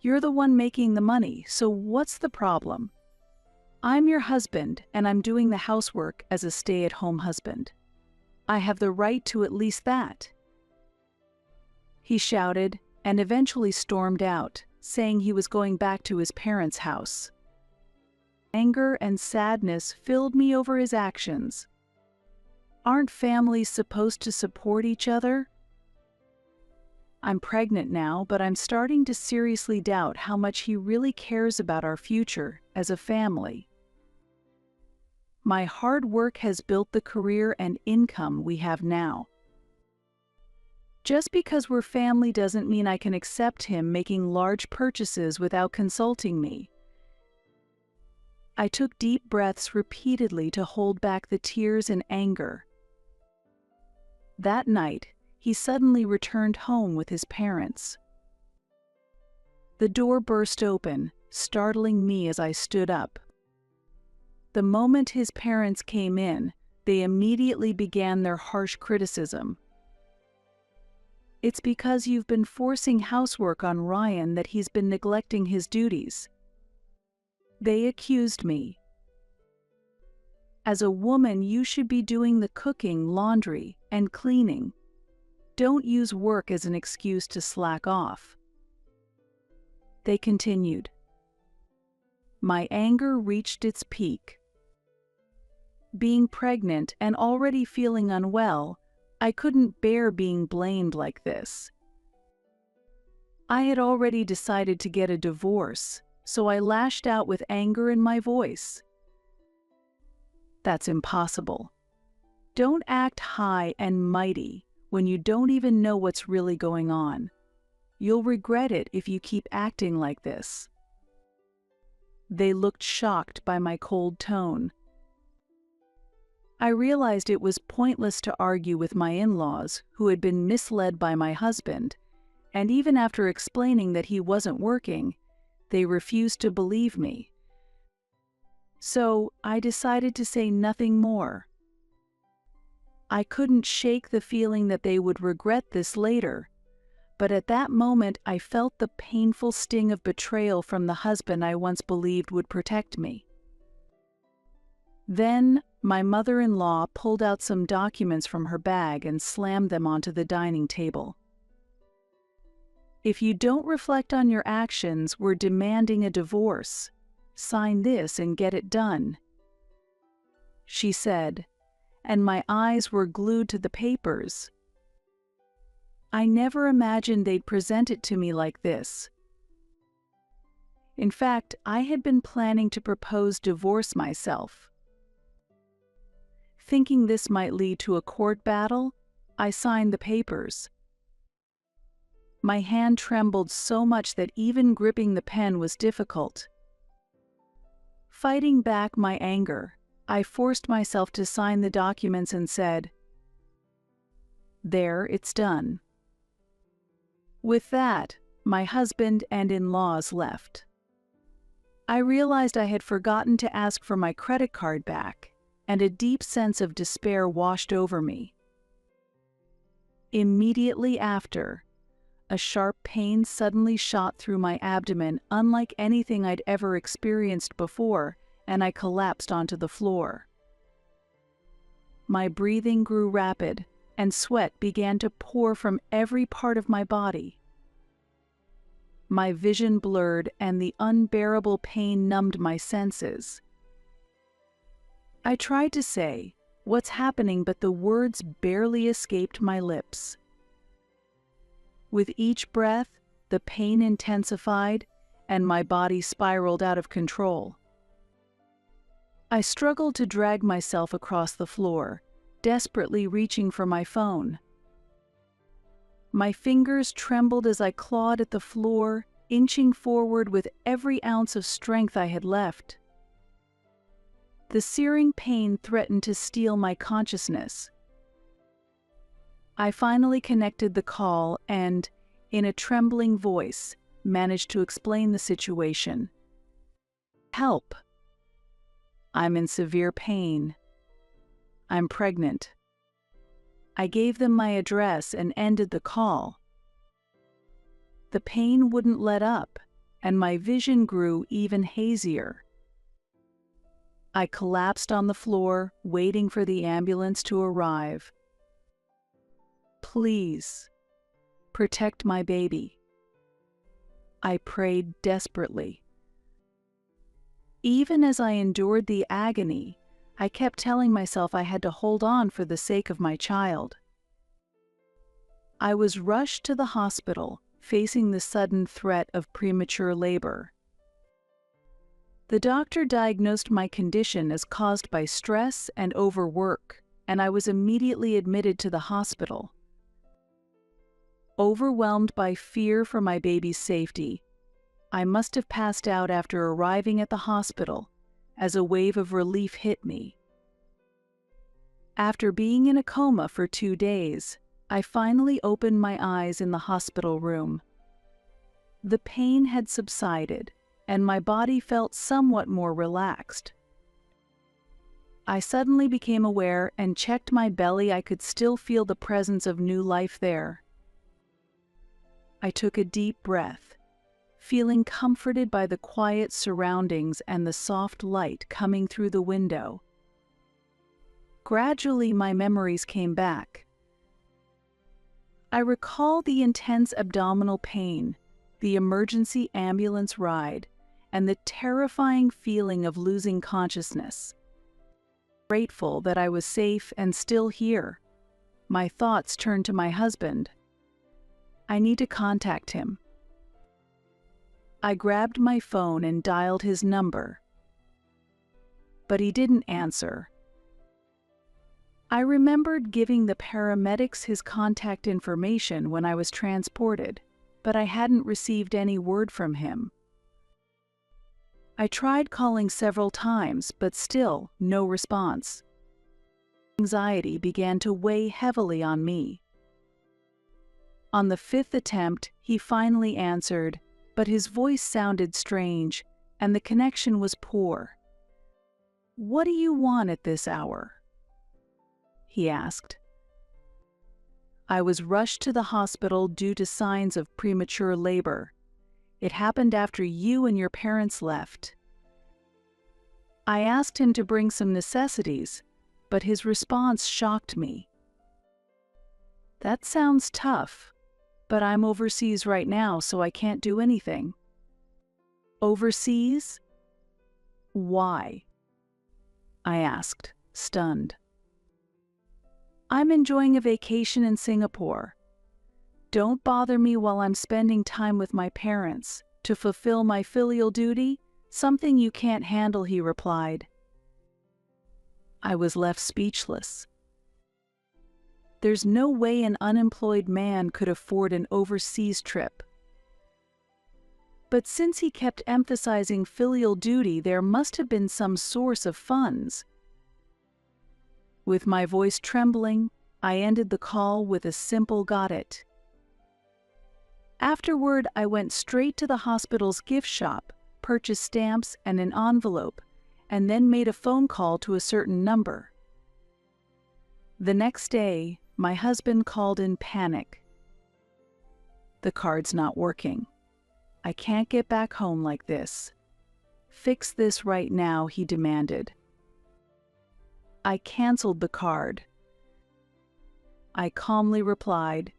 "You're the one making the money, so what's the problem? I'm your husband, and I'm doing the housework as a stay-at-home husband. I have the right to at least that." He shouted and eventually stormed out, saying he was going back to his parents' house. Anger and sadness filled me over his actions. Aren't families supposed to support each other? I'm pregnant now, but I'm starting to seriously doubt how much he really cares about our future as a family. My hard work has built the career and income we have now. Just because we're family doesn't mean I can accept him making large purchases without consulting me. I took deep breaths repeatedly to hold back the tears and anger. That night, he suddenly returned home with his parents. The door burst open, startling me as I stood up. The moment his parents came in, they immediately began their harsh criticism. "It's because you've been forcing housework on Ryan that he's been neglecting his duties." They accused me. "As a woman, you should be doing the cooking, laundry, and cleaning. Don't use work as an excuse to slack off." They continued. My anger reached its peak. Being pregnant and already feeling unwell, I couldn't bear being blamed like this. I had already decided to get a divorce, so I lashed out with anger in my voice. "That's impossible. Don't act high and mighty when you don't even know what's really going on. You'll regret it if you keep acting like this." They looked shocked by my cold tone. I realized it was pointless to argue with my in-laws, who had been misled by my husband, and even after explaining that he wasn't working, they refused to believe me. So I decided to say nothing more. I couldn't shake the feeling that they would regret this later, but at that moment I felt the painful sting of betrayal from the husband I once believed would protect me. Then, my mother-in-law pulled out some documents from her bag and slammed them onto the dining table. "If you don't reflect on your actions, we're demanding a divorce. Sign this and get it done," she said, and my eyes were glued to the papers. I never imagined they'd present it to me like this. In fact, I had been planning to propose divorce myself. Thinking this might lead to a court battle, I signed the papers. My hand trembled so much that even gripping the pen was difficult. Fighting back my anger, I forced myself to sign the documents and said, "There, it's done." With that, my husband and in-laws left. I realized I had forgotten to ask for my credit card back, and a deep sense of despair washed over me. Immediately after, a sharp pain suddenly shot through my abdomen, unlike anything I'd ever experienced before, and I collapsed onto the floor. My breathing grew rapid, and sweat began to pour from every part of my body. My vision blurred, and the unbearable pain numbed my senses. I tried to say, "What's happening?" but the words barely escaped my lips. With each breath, the pain intensified, and my body spiraled out of control. I struggled to drag myself across the floor, desperately reaching for my phone. My fingers trembled as I clawed at the floor, inching forward with every ounce of strength I had left. The searing pain threatened to steal my consciousness. I finally connected the call and, in a trembling voice, managed to explain the situation. "Help. I'm in severe pain. I'm pregnant." I gave them my address and ended the call. The pain wouldn't let up, and my vision grew even hazier. I collapsed on the floor, waiting for the ambulance to arrive. "Please, protect my baby," I prayed desperately. Even as I endured the agony, I kept telling myself I had to hold on for the sake of my child. I was rushed to the hospital, facing the sudden threat of premature labor. The doctor diagnosed my condition as caused by stress and overwork, and I was immediately admitted to the hospital. Overwhelmed by fear for my baby's safety, I must have passed out after arriving at the hospital, as a wave of relief hit me. After being in a coma for 2 days, I finally opened my eyes in the hospital room. The pain had subsided, and my body felt somewhat more relaxed. I suddenly became aware and checked my belly. I could still feel the presence of new life there. I took a deep breath, feeling comforted by the quiet surroundings and the soft light coming through the window. Gradually, my memories came back. I recall the intense abdominal pain, the emergency ambulance ride, and the terrifying feeling of losing consciousness. Grateful that I was safe and still here, my thoughts turned to my husband. I need to contact him. I grabbed my phone and dialed his number, but he didn't answer. I remembered giving the paramedics his contact information when I was transported, but I hadn't received any word from him. I tried calling several times, but still no response. Anxiety began to weigh heavily on me. On the 5th attempt, he finally answered, but his voice sounded strange, and the connection was poor. "What do you want at this hour?" he asked. I was rushed to the hospital due to signs of premature labor. It happened after you and your parents left. I asked him to bring some necessities, but his response shocked me. That sounds tough, but I'm overseas right now, so I can't do anything. Overseas? Why? I asked, stunned. I'm enjoying a vacation in Singapore. Don't bother me while I'm spending time with my parents to fulfill my filial duty, something you can't handle, he replied. I was left speechless. There's no way an unemployed man could afford an overseas trip. But since he kept emphasizing filial duty, there must have been some source of funds. With my voice trembling, I ended the call with a simple "got it." Afterward, I went straight to the hospital's gift shop, purchased stamps and an envelope, and then made a phone call to a certain number. The next day, my husband called in panic. The card's not working. I can't get back home like this. Fix this right now, he demanded. I canceled the card. I calmly replied,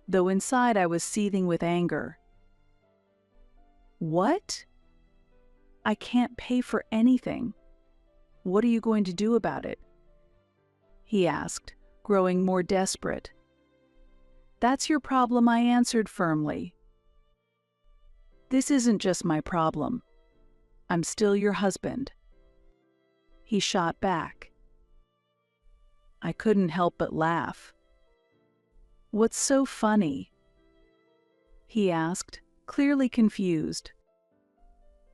though inside I was seething with anger. What? I can't pay for anything. What are you going to do about it? He asked, growing more desperate. That's your problem, I answered firmly. This isn't just my problem. I'm still your husband. He shot back. I couldn't help but laugh. What's so funny? He asked, clearly confused.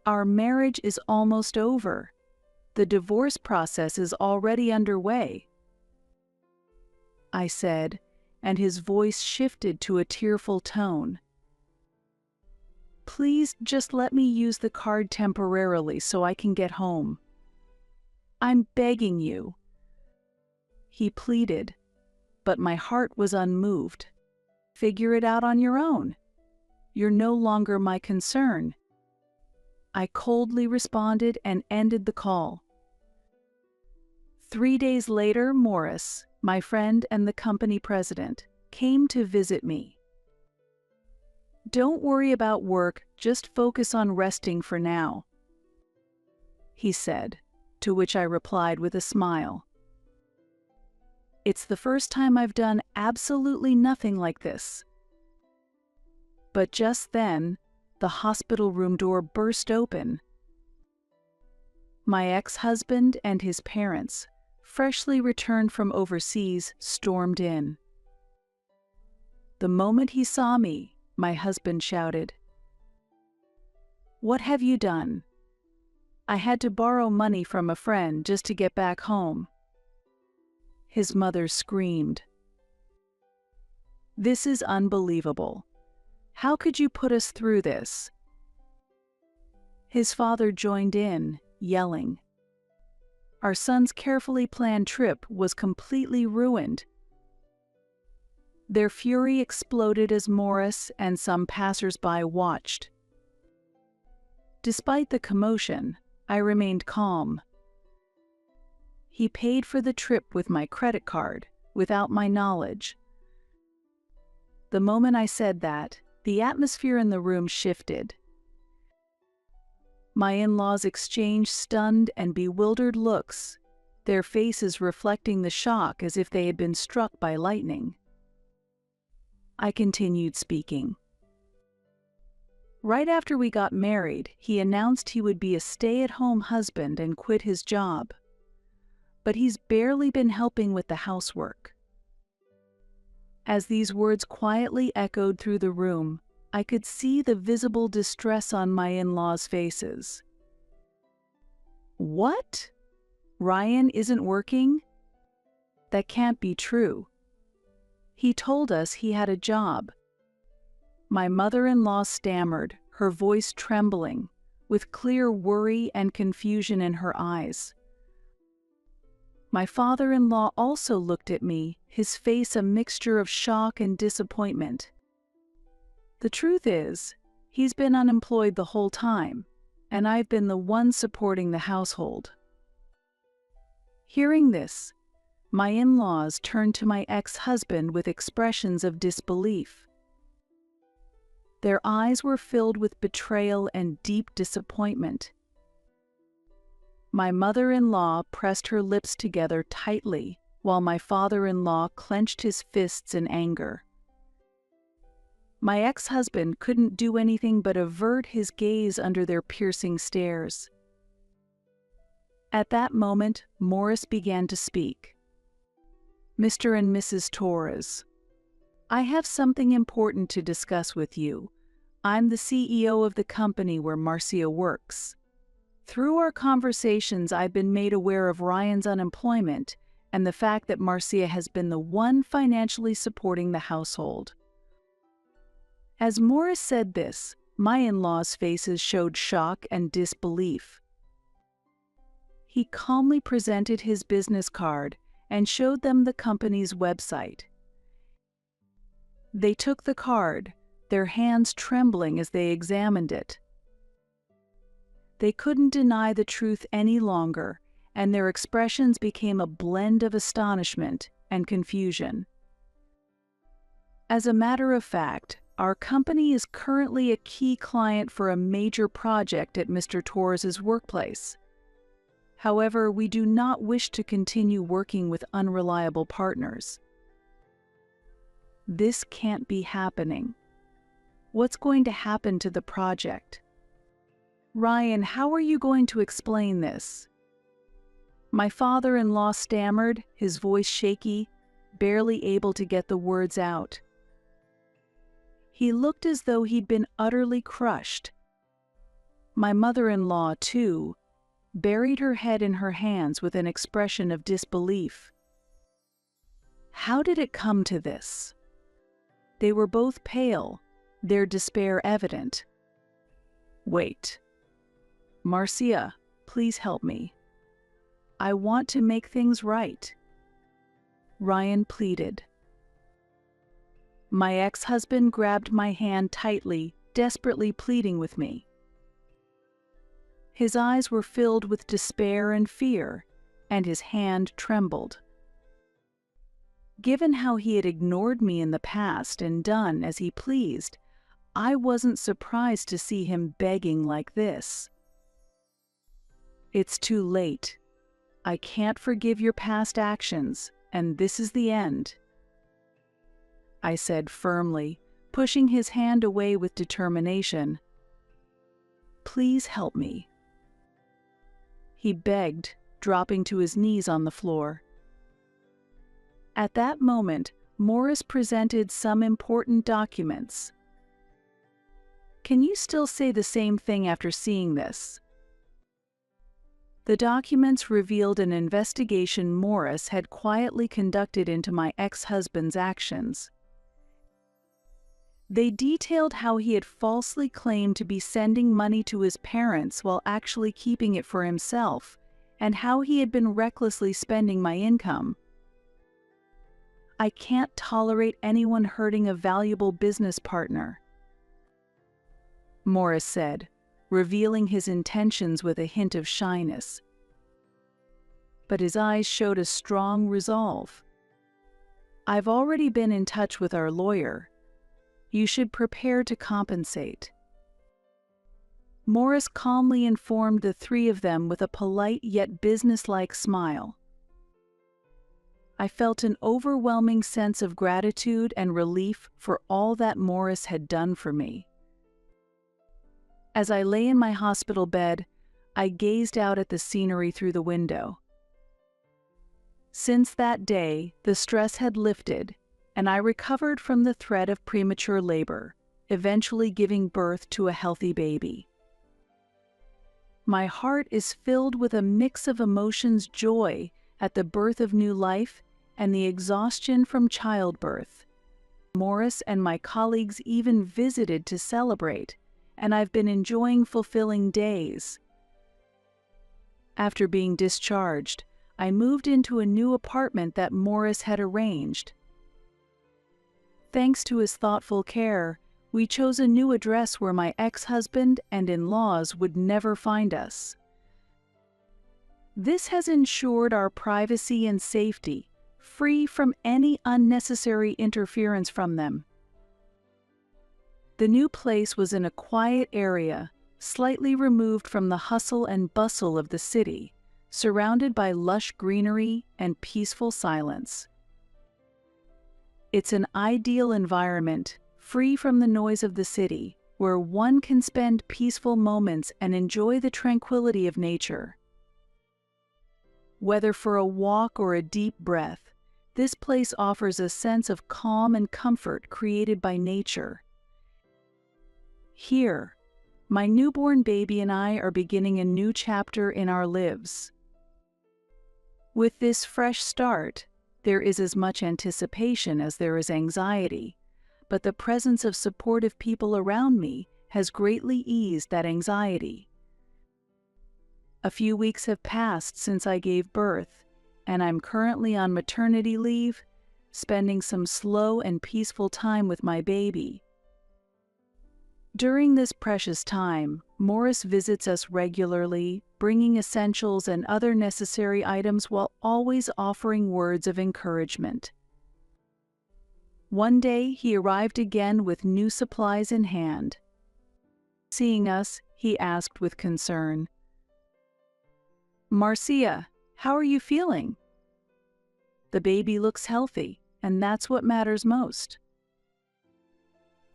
Our marriage is almost over. The divorce process is already underway, I said, and his voice shifted to a tearful tone. Please just let me use the card temporarily so I can get home. I'm begging you. He pleaded, but my heart was unmoved. Figure it out on your own. You're no longer my concern. I coldly responded and ended the call. 3 days later, Morris, my friend and the company president, came to visit me. Don't worry about work, just focus on resting for now, he said, to which I replied with a smile. It's the first time I've done absolutely nothing like this. But just then, the hospital room door burst open. My ex-husband and his parents, freshly returned from overseas, stormed in. The moment he saw me, my husband shouted, "What have you done?" I had to borrow money from a friend just to get back home. His mother screamed. This is unbelievable. How could you put us through this? His father joined in, yelling. Our son's carefully planned trip was completely ruined. Their fury exploded as Morris and some passers-by watched. Despite the commotion, I remained calm. He paid for the trip with my credit card, without my knowledge. The moment I said that, the atmosphere in the room shifted. My in-laws exchanged stunned and bewildered looks, their faces reflecting the shock as if they had been struck by lightning. I continued speaking. Right after we got married, he announced he would be a stay-at-home husband and quit his job. But he's barely been helping with the housework. As these words quietly echoed through the room, I could see the visible distress on my in-laws' faces. What? Ryan isn't working? That can't be true. He told us he had a job. My mother-in-law stammered, her voice trembling, with clear worry and confusion in her eyes. My father-in-law also looked at me, his face a mixture of shock and disappointment. The truth is, he's been unemployed the whole time, and I've been the one supporting the household. Hearing this, my in-laws turned to my ex-husband with expressions of disbelief. Their eyes were filled with betrayal and deep disappointment. My mother-in-law pressed her lips together tightly, while my father-in-law clenched his fists in anger. My ex-husband couldn't do anything but avert his gaze under their piercing stares. At that moment, Morris began to speak. "Mr. and Mrs. Torres, I have something important to discuss with you. I'm the CEO of the company where Marcia works. Through our conversations, I've been made aware of Ryan's unemployment and the fact that Marcia has been the one financially supporting the household." As Morris said this, my in-laws' faces showed shock and disbelief. He calmly presented his business card and showed them the company's website. They took the card, their hands trembling as they examined it. They couldn't deny the truth any longer, and their expressions became a blend of astonishment and confusion. As a matter of fact, our company is currently a key client for a major project at Mr. Torres's workplace. However, we do not wish to continue working with unreliable partners. This can't be happening. What's going to happen to the project? Ryan, how are you going to explain this? My father-in-law stammered, his voice shaky, barely able to get the words out. He looked as though he'd been utterly crushed. My mother-in-law, too, buried her head in her hands with an expression of disbelief. How did it come to this? They were both pale, their despair evident. "Wait. Marcia, please help me. I want to make things right," Ryan pleaded. My ex-husband grabbed my hand tightly, desperately pleading with me. His eyes were filled with despair and fear, and his hand trembled. Given how he had ignored me in the past and done as he pleased, I wasn't surprised to see him begging like this. "It's too late. I can't forgive your past actions, and this is the end," I said firmly, pushing his hand away with determination. "Please help me," he begged, dropping to his knees on the floor. At that moment, Morris presented some important documents. "Can you still say the same thing after seeing this?" The documents revealed an investigation Morris had quietly conducted into my ex-husband's actions. They detailed how he had falsely claimed to be sending money to his parents while actually keeping it for himself, and how he had been recklessly spending my income. "I can't tolerate anyone hurting a valuable business partner," Morris said, revealing his intentions with a hint of shyness. But his eyes showed a strong resolve. "I've already been in touch with our lawyer. You should prepare to compensate." Morris calmly informed the three of them with a polite yet businesslike smile. I felt an overwhelming sense of gratitude and relief for all that Morris had done for me. As I lay in my hospital bed, I gazed out at the scenery through the window. Since that day, the stress had lifted, and I recovered from the threat of premature labor, eventually giving birth to a healthy baby. My heart is filled with a mix of emotions: joy at the birth of new life and the exhaustion from childbirth. Morris and my colleagues even visited to celebrate, and I've been enjoying fulfilling days. After being discharged, I moved into a new apartment that Morris had arranged. Thanks to his thoughtful care, we chose a new address where my ex-husband and in-laws would never find us. This has ensured our privacy and safety, free from any unnecessary interference from them. The new place was in a quiet area, slightly removed from the hustle and bustle of the city, surrounded by lush greenery and peaceful silence. It's an ideal environment, free from the noise of the city, where one can spend peaceful moments and enjoy the tranquility of nature. Whether for a walk or a deep breath, this place offers a sense of calm and comfort created by nature. Here, my newborn baby and I are beginning a new chapter in our lives. With this fresh start, there is as much anticipation as there is anxiety, but the presence of supportive people around me has greatly eased that anxiety. A few weeks have passed since I gave birth, and I'm currently on maternity leave, spending some slow and peaceful time with my baby. During this precious time, Morris visits us regularly, bringing essentials and other necessary items while always offering words of encouragement. One day, he arrived again with new supplies in hand. Seeing us, he asked with concern, "Marcia, how are you feeling?" "The baby looks healthy, and that's what matters most."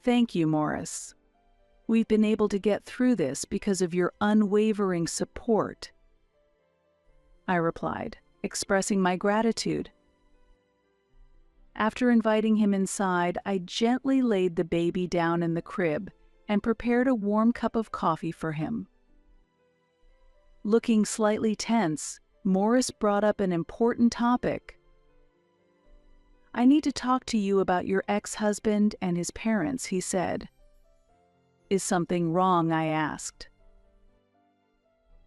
"Thank you, Morris. We've been able to get through this because of your unwavering support," I replied, expressing my gratitude. After inviting him inside, I gently laid the baby down in the crib and prepared a warm cup of coffee for him. Looking slightly tense, Morris brought up an important topic. "I need to talk to you about your ex-husband and his parents," he said. "Is something wrong?" I asked.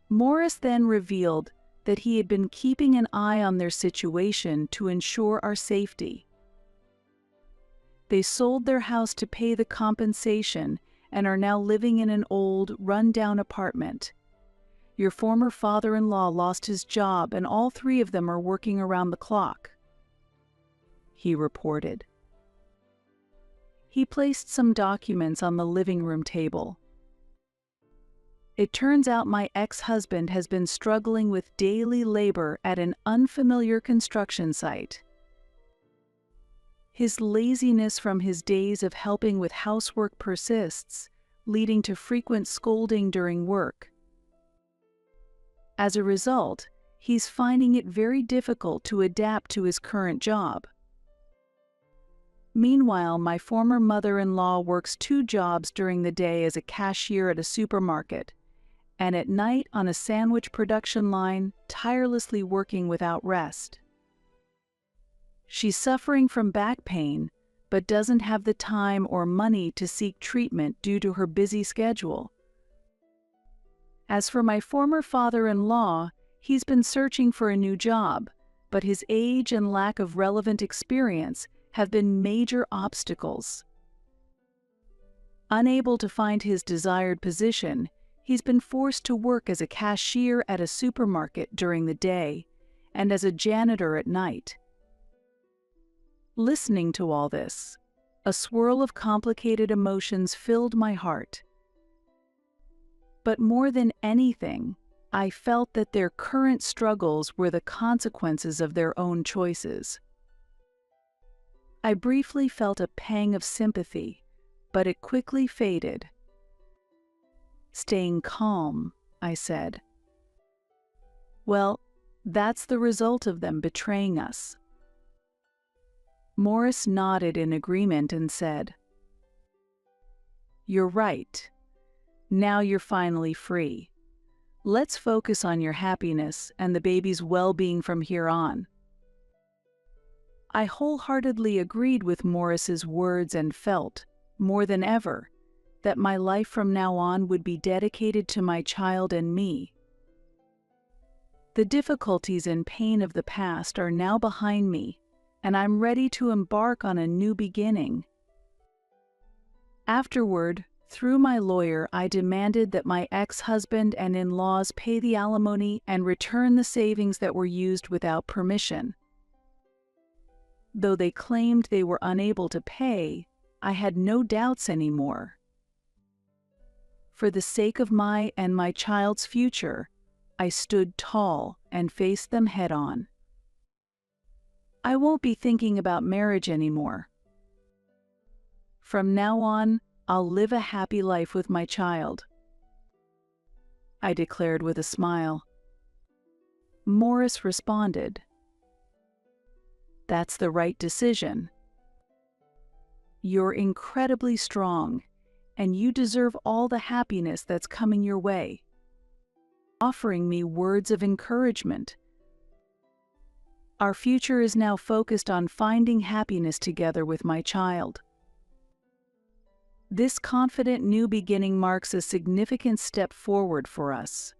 Morris then revealed that he had been keeping an eye on their situation to ensure our safety. They sold their house to pay the compensation and are now living in an old, run-down apartment. Your former father-in-law lost his job and all three of them are working around the clock," he reported. He placed some documents on the living room table. "It turns out my ex-husband has been struggling with daily labor at an unfamiliar construction site. His laziness from his days of helping with housework persists, leading to frequent scolding during work. As a result, he's finding it very difficult to adapt to his current job. Meanwhile, my former mother-in-law works 2 jobs during the day as a cashier at a supermarket, and at night on a sandwich production line, tirelessly working without rest. She's suffering from back pain, but doesn't have the time or money to seek treatment due to her busy schedule. As for my former father-in-law, he's been searching for a new job, but his age and lack of relevant experience have been major obstacles. Unable to find his desired position, he's been forced to work as a cashier at a supermarket during the day and as a janitor at night. Listening to all this, a swirl of complicated emotions filled my heart. But more than anything, I felt that their current struggles were the consequences of their own choices. I briefly felt a pang of sympathy, but it quickly faded. Staying calm, I said, "Well, that's the result of them betraying us." Morris nodded in agreement and said, "You're right. Now you're finally free. Let's focus on your happiness and the baby's well-being from here on." I wholeheartedly agreed with Morris's words and felt, more than ever, that my life from now on would be dedicated to my child and me. The difficulties and pain of the past are now behind me, and I'm ready to embark on a new beginning. Afterward, through my lawyer, I demanded that my ex-husband and in-laws pay the alimony and return the savings that were used without permission. Though they claimed they were unable to pay, I had no doubts anymore. For the sake of my and my child's future, I stood tall and faced them head-on. I won't be thinking about marriage anymore. From now on, I'll live a happy life with my child, I declared with a smile. Morris responded, "That's the right decision. You're incredibly strong, and you deserve all the happiness that's coming your way," offering me words of encouragement. Our future is now focused on finding happiness together with my child. This confident new beginning marks a significant step forward for us.